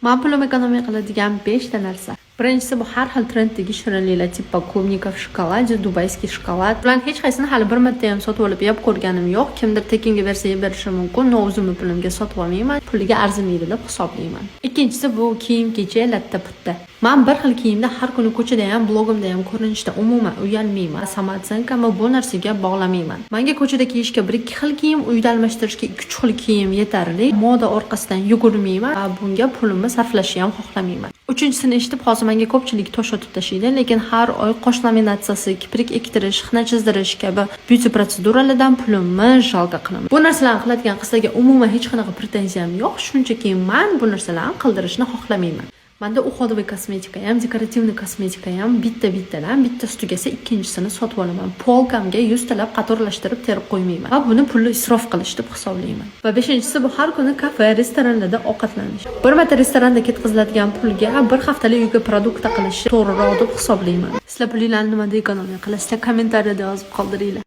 Men pulim ekonomiya qiladigan 5 ta narsa. Birinchisi bu har xil trenddagi shirinliklar, tipa klubnikov shokolad, dubayskiy shokolad. Ularni hech qaysini hali bir marta ham sotib olib yeb ko'rganim yo'q. Kimdir tekinga bersa yeb berishi mumkin. Men o'zimni pulimga sotib olmayman. Puliga arzimaydi deb hisoblayman. Ikkinchisi bu kiyim-kechak latta putta. Men bir xil kiyimda har kuni ko'chada ham, blogimda ham ko'rinishda umuman uyalmayman. Samatsankami bu narsaga bog'lamayman. Menga ko'chada kiyishga 1-2 xil kiyim, uyda almashtirishga 2-3 xil kiyim yetarli. Moda orqasidan yugurmayman va bunga pulimni sarflashni ham xohlamayman. Uchinchisini eshitib hozir menga ko'pchilik tosh otib tashlaydi, lekin har oy qosh laminatsiyasi, kiprik ektirish, xina chizdirish kabi byuti protseduralardan pulimni jalga qilaman. Bu narsalarni qiladigan qizlarga umuman hech qanaqa pretenziyam yo'q, shunchaki men bu narsalarni qildirishni xohlamayman. Menda uходовый kosmetika ham, dekorativniy kosmetika ham bittadan bittasi tugasa ikkinchisini sotib olaman. Polkamga 100 talab qatorlashtirib terib qo'ymayman va buni pulni isrof qilish deb hisoblayman. Va beshinchisi bu har kuni kafe, restoranlarda ovqatlanish. Bir marta restoranda ketkaziladigan pulga bir haftalik uyga produkta qilish to'g'riroq deb hisoblayman. Sizlar pullarni nimada ekonomiya qilasizlar? Kommentariyada yozib qoldiringlar.